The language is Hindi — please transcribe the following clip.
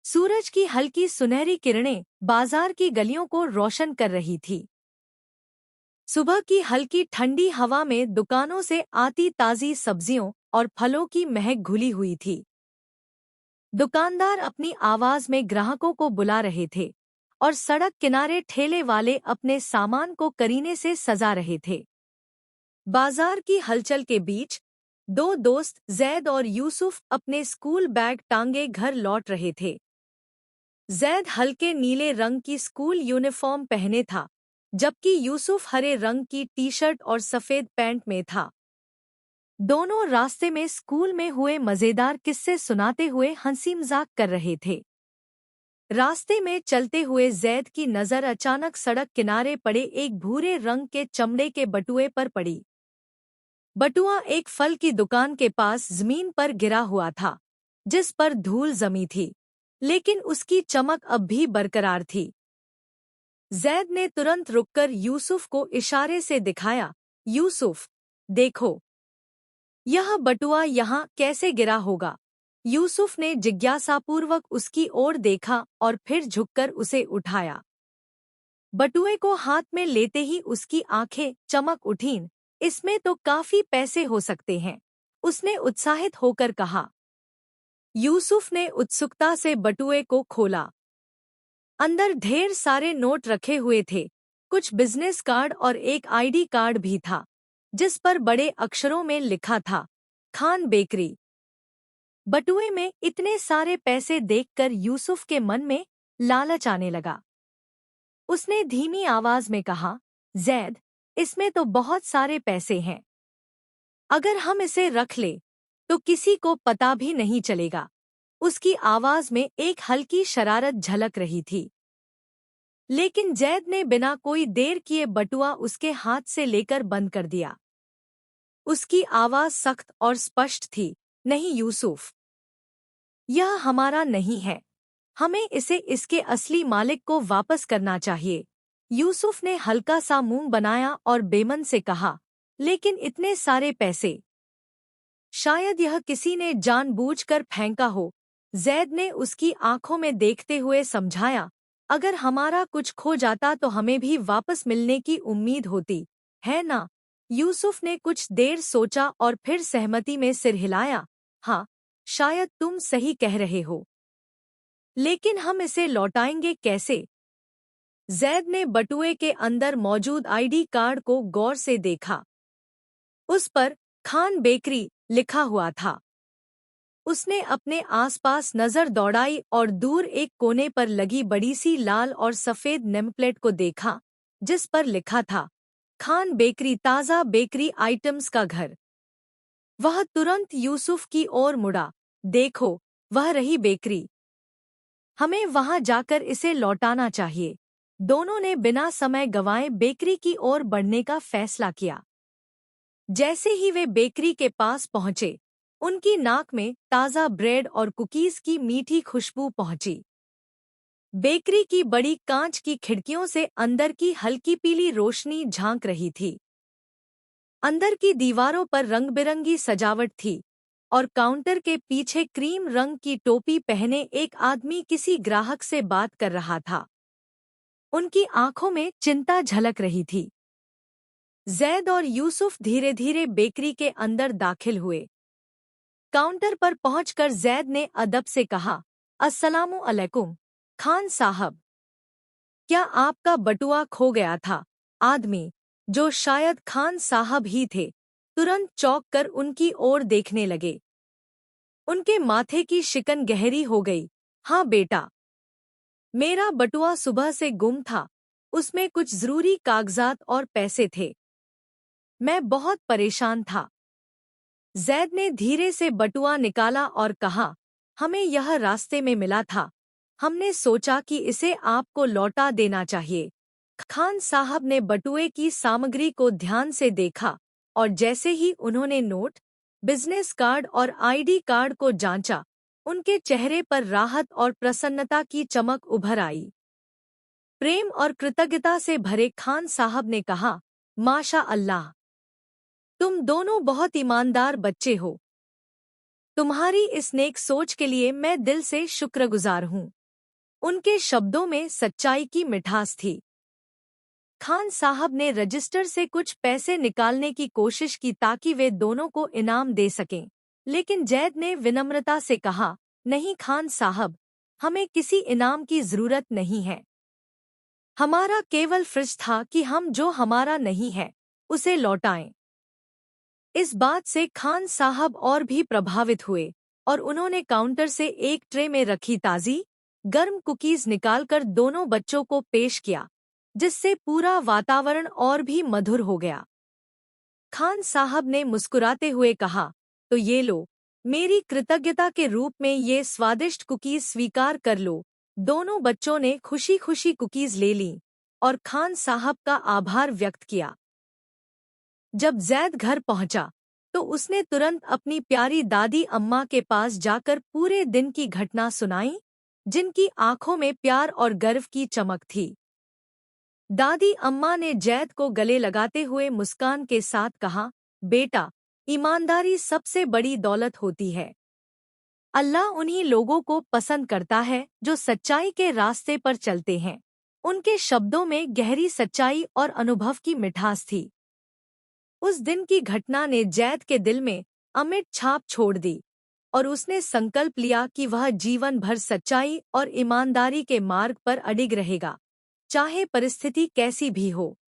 सूरज की हल्की सुनहरी किरणें बाजार की गलियों को रोशन कर रही थी। सुबह की हल्की ठंडी हवा में दुकानों से आती ताज़ी सब्जियों और फलों की महक घुली हुई थी। दुकानदार अपनी आवाज में ग्राहकों को बुला रहे थे और सड़क किनारे ठेले वाले अपने सामान को करीने से सजा रहे थे। बाजार की हलचल के बीच दो दोस्त जैद और यूसुफ अपने स्कूल बैग टांगे घर लौट रहे थे। जैद हल्के नीले रंग की स्कूल यूनिफॉर्म पहने था, जबकि यूसुफ हरे रंग की टी शर्ट और सफेद पैंट में था। दोनों रास्ते में स्कूल में हुए मजेदार किस्से सुनाते हुए हंसी मजाक कर रहे थे। रास्ते में चलते हुए जैद की नज़र अचानक सड़क किनारे पड़े एक भूरे रंग के चमड़े के बटुए पर पड़ी। बटुआ एक फल की दुकान के पास जमीन पर गिरा हुआ था, जिस पर धूल जमी थी, लेकिन उसकी चमक अब भी बरकरार थी। जैद ने तुरंत रुककर यूसुफ को इशारे से दिखाया, यूसुफ, देखो, यह बटुआ यहाँ कैसे गिरा होगा। यूसुफ ने जिज्ञासापूर्वक उसकी ओर देखा और फिर झुककर उसे उठाया। बटुए को हाथ में लेते ही उसकी आंखें चमक उठीं। इसमें तो काफी पैसे हो सकते हैं, उसने उत्साहित होकर कहा। यूसुफ ने उत्सुकता से बटुए को खोला। अंदर ढेर सारे नोट रखे हुए थे, कुछ बिजनेस कार्ड और एक आईडी कार्ड भी था, जिस पर बड़े अक्षरों में लिखा था, खान बेकरी। बटुए में इतने सारे पैसे देखकर यूसुफ के मन में लालच आने लगा। उसने धीमी आवाज में कहा, जैद, इसमें तो बहुत सारे पैसे हैं। अगर हम इसे रख ले तो किसी को पता भी नहीं चलेगा। उसकी आवाज में एक हल्की शरारत झलक रही थी। लेकिन जैद ने बिना कोई देर किए बटुआ उसके हाथ से लेकर बंद कर दिया। उसकी आवाज सख्त और स्पष्ट थी, नहीं यूसुफ, यह हमारा नहीं है, हमें इसे इसके असली मालिक को वापस करना चाहिए। यूसुफ ने हल्का सा मुंह बनाया और बेमन से कहा, लेकिन इतने सारे पैसे, शायद यह किसी ने जानबूझकर फेंका हो। जैद ने उसकी आंखों में देखते हुए समझाया, अगर हमारा कुछ खो जाता तो हमें भी वापस मिलने की उम्मीद होती, है ना? यूसुफ ने कुछ देर सोचा और फिर सहमति में सिर हिलाया, हाँ, शायद तुम सही कह रहे हो, लेकिन हम इसे लौटाएंगे कैसे? जैद ने बटुए के अंदर मौजूद आईडी कार्ड को गौर से देखा। उस पर खान बेकरी लिखा हुआ था। उसने अपने आसपास नजर दौड़ाई और दूर एक कोने पर लगी बड़ी सी लाल और सफेद नेमप्लेट को देखा, जिस पर लिखा था, खान बेकरी, ताज़ा बेकरी आइटम्स का घर। वह तुरंत यूसुफ की ओर मुड़ा, देखो, वह रही बेकरी, हमें वहां जाकर इसे लौटाना चाहिए। दोनों ने बिना समय गंवाए बेकरी की ओर बढ़ने का फैसला किया। जैसे ही वे बेकरी के पास पहुंचे, उनकी नाक में ताज़ा ब्रेड और कुकीज की मीठी खुशबू पहुंची। बेकरी की बड़ी कांच की खिड़कियों से अंदर की हल्की पीली रोशनी झांक रही थी। अंदर की दीवारों पर रंग-बिरंगी सजावट थी और काउंटर के पीछे क्रीम रंग की टोपी पहने एक आदमी किसी ग्राहक से बात कर रहा था। उनकी आंखों में चिंता झलक रही थी। जैद और यूसुफ धीरे धीरे बेकरी के अंदर दाखिल हुए। काउंटर पर पहुंचकर जैद ने अदब से कहा, अस्सलामु अलैकुम, खान साहब, क्या आपका बटुआ खो गया था? आदमी, जो शायद खान साहब ही थे, तुरंत चौंक कर उनकी ओर देखने लगे। उनके माथे की शिकन गहरी हो गई। हाँ बेटा, मेरा बटुआ सुबह से गुम था, उसमें कुछ जरूरी कागजात और पैसे थे। मैं बहुत परेशान था। जैद ने धीरे से बटुआ निकाला और कहा, हमें यह रास्ते में मिला था, हमने सोचा कि इसे आपको लौटा देना चाहिए। खान साहब ने बटुए की सामग्री को ध्यान से देखा और जैसे ही उन्होंने नोट, बिजनेस कार्ड और आईडी कार्ड को जांचा, उनके चेहरे पर राहत और प्रसन्नता की चमक उभर आई। प्रेम और कृतज्ञता से भरे खान साहब ने कहा, माशा अल्लाह, तुम दोनों बहुत ईमानदार बच्चे हो। तुम्हारी इस नेक सोच के लिए मैं दिल से शुक्रगुजार हूँ। उनके शब्दों में सच्चाई की मिठास थी। खान साहब ने रजिस्टर से कुछ पैसे निकालने की कोशिश की ताकि वे दोनों को इनाम दे सकें, लेकिन जैद ने विनम्रता से कहा, नहीं खान साहब, हमें किसी इनाम की जरूरत नहीं है। हमारा केवल फर्ज था कि हम जो हमारा नहीं है उसे लौटाएं। इस बात से खान साहब और भी प्रभावित हुए और उन्होंने काउंटर से एक ट्रे में रखी ताज़ी गर्म कुकीज निकालकर दोनों बच्चों को पेश किया, जिससे पूरा वातावरण और भी मधुर हो गया। खान साहब ने मुस्कुराते हुए कहा, तो ये लो, मेरी कृतज्ञता के रूप में ये स्वादिष्ट कुकीज स्वीकार कर लो। दोनों बच्चों ने खुशी खुशी कुकीज ले लीं और खान साहब का आभार व्यक्त किया। जब जैद घर पहुंचा तो उसने तुरंत अपनी प्यारी दादी अम्मा के पास जाकर पूरे दिन की घटना सुनाई, जिनकी आंखों में प्यार और गर्व की चमक थी। दादी अम्मा ने जैद को गले लगाते हुए मुस्कान के साथ कहा, बेटा, ईमानदारी सबसे बड़ी दौलत होती है। अल्लाह उन्हीं लोगों को पसंद करता है जो सच्चाई के रास्ते पर चलते हैं। उनके शब्दों में गहरी सच्चाई और अनुभव की मिठास थी। उस दिन की घटना ने जैद के दिल में अमिट छाप छोड़ दी और उसने संकल्प लिया कि वह जीवन भर सच्चाई और ईमानदारी के मार्ग पर अडिग रहेगा, चाहे परिस्थिति कैसी भी हो।